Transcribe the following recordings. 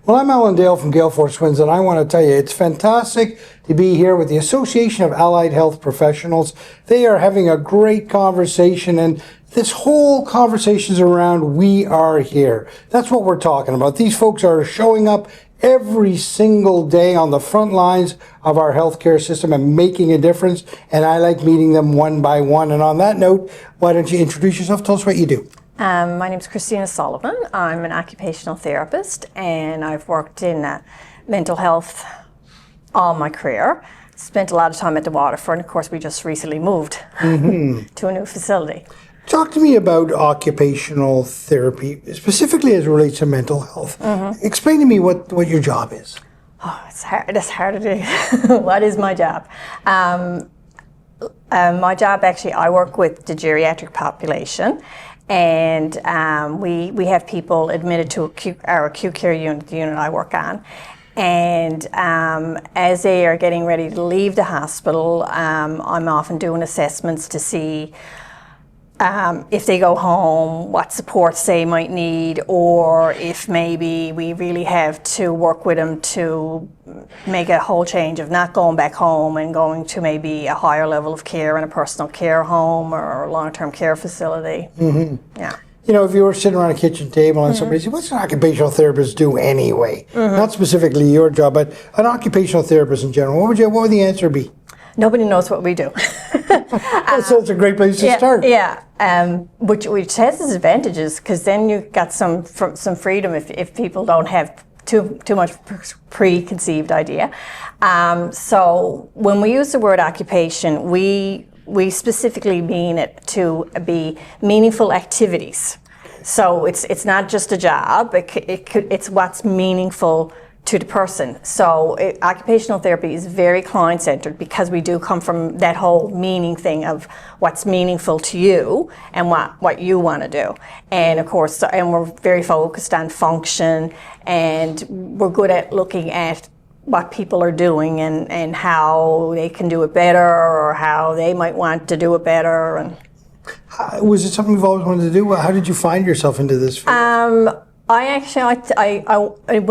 Well, I'm Alan Dale from Gale Force Winds, and I want to tell you, it's fantastic to be here with the Association of Allied Health Professionals. They are having a great conversation, and this whole conversation is around We Are Here. That's what we're talking about. These folks are showing up every single day on the front lines of our healthcare system and making a difference, and I like meeting them one by one. And on that note, why don't you introduce yourself? Tell us what you do. My name is Christina Sullivan. I'm an occupational therapist, and I've worked in mental health all my career. Spent a lot of time at the waterfront. Of course, we just recently moved to a new facility. Talk to me about occupational therapy, specifically as it relates to mental health. Explain to me what your job is. Oh, it's hard. It's hard to do. What is my job? My job, actually, I work with the geriatric population. And we have people admitted to our acute care unit, the unit I work on. And as they are getting ready to leave the hospital, I'm often doing assessments to see if they go home, what supports they might need, or if maybe we really have to work with them to make a whole change of not going back home and going to maybe a higher level of care in a personal care home or a long-term care facility. Yeah. You know, if you were sitting around a kitchen table and somebody said, what's an occupational therapist do anyway? Not specifically your job, but an occupational therapist in general. What would the answer be? Nobody knows what we do. So it's a great place to start. Yeah, which has its advantages, because then you've got some freedom if people don't have too much preconceived idea. So when we use the word occupation, we specifically mean it to be meaningful activities. So it's not just a job. It's what's meaningful to the person. So occupational therapy is very client-centered, because we do come from that whole meaning thing of what's meaningful to you and what you want to do. And of course, and we're very focused on function, and we're good at looking at what people are doing and how they can do it better, or how they might want to do it better. And was it something you've always wanted to do? How did you find yourself into this field? When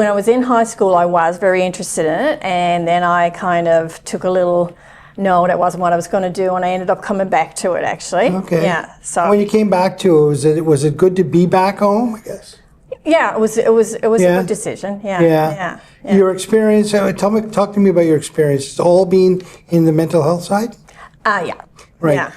I was in high school, I was very interested in it, and then I kind of took a little, no, that wasn't what I was going to do, and I ended up coming back to it, actually. Okay. Yeah. So when you came back to it, was it good to be back home, I guess? Yeah, it was a good decision. Yeah. Your experience, talk to me about your experience. It's all been in the mental health side? Yeah. Right. Yeah.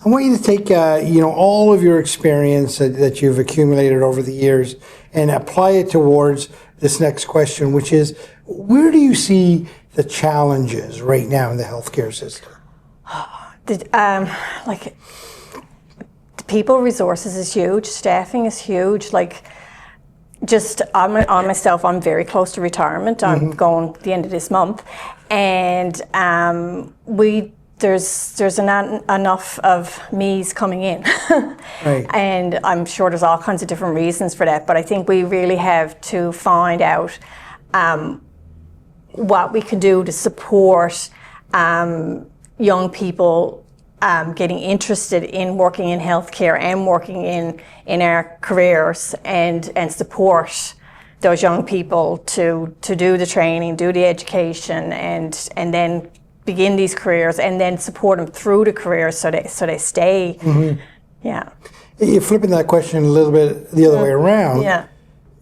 I want you to take, all of your experience that you've accumulated over the years and apply it towards this next question, which is, where do you see the challenges right now in the healthcare system? The people resources is huge. Staffing is huge. On myself, I'm very close to retirement. I'm going at the end of this month, and there's not enough of me's coming in. Right. And I'm sure there's all kinds of different reasons for that, but I think we really have to find out what we can do to support young people getting interested in working in healthcare and working in our careers, and support those young people to do the training, do the education, and then begin these careers, and then support them through the careers so they stay. Yeah. You're flipping that question a little bit the other way around. Yeah.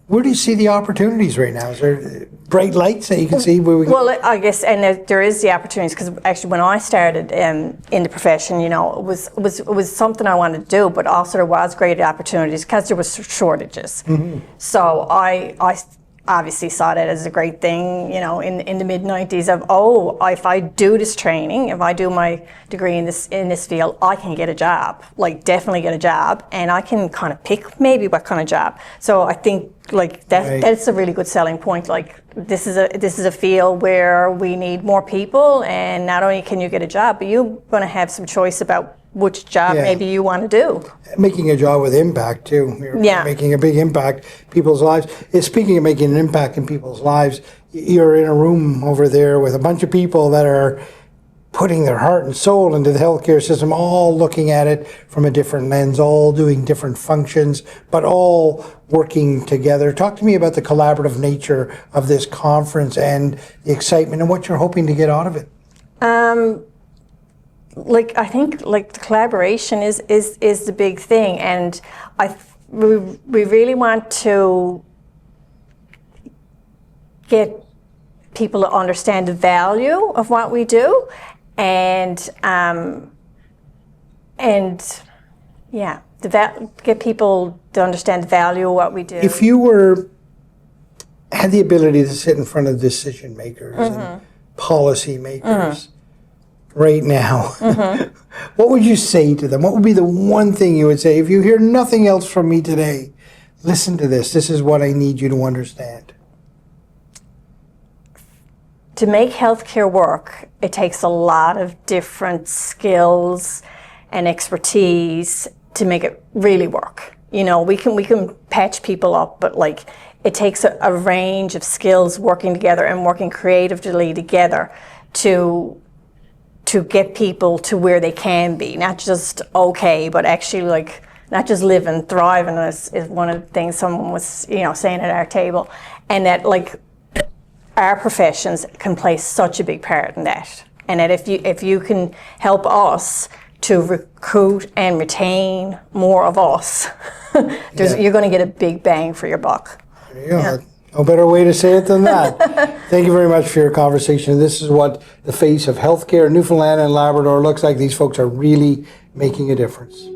Where do you see the opportunities right now? Is there bright lights that you can see where we? Well, I guess, and there is the opportunities, because actually when I started in the profession, it was something I wanted to do, but also there was great opportunities because there was shortages. So I obviously saw that as a great thing, in the mid-90s of, if I do this training, if I do my degree in this field, I can get a job, definitely get a job, and I can kind of pick maybe what kind of job. So I think that's a really good selling point. This is a field where we need more people, and not only can you get a job, but you're going to have some choice about which job maybe you want to do. Making a job with impact, too. You're making a big impact in people's lives. Speaking of making an impact in people's lives, you're in a room over there with a bunch of people that are putting their heart and soul into the healthcare system, all looking at it from a different lens, all doing different functions, but all working together. Talk to me about the collaborative nature of this conference and the excitement and what you're hoping to get out of it. I think the collaboration is the big thing, and we really want to get people to understand the value of what we do, and get people to understand the value of what we do. If you had the ability to sit in front of decision makers and policy makers right now, what would you say to them? What would be the one thing you would say? If you hear nothing else from me today, listen to this. This is what I need you to understand. To make healthcare work, it takes a lot of different skills and expertise to make it really work. You know, we can patch people up, but it takes a range of skills working together and working creatively together to get people to where they can be, not just okay, but actually not just live and thrive. And is one of the things someone was saying at our table, and that our professions can play such a big part in that, and that if you can help us to recruit and retain more of us, you're going to get a big bang for your buck. There you go. Yeah. No better way to say it than that. Thank you very much for your conversation. This is what the face of healthcare in Newfoundland and Labrador looks like. These folks are really making a difference.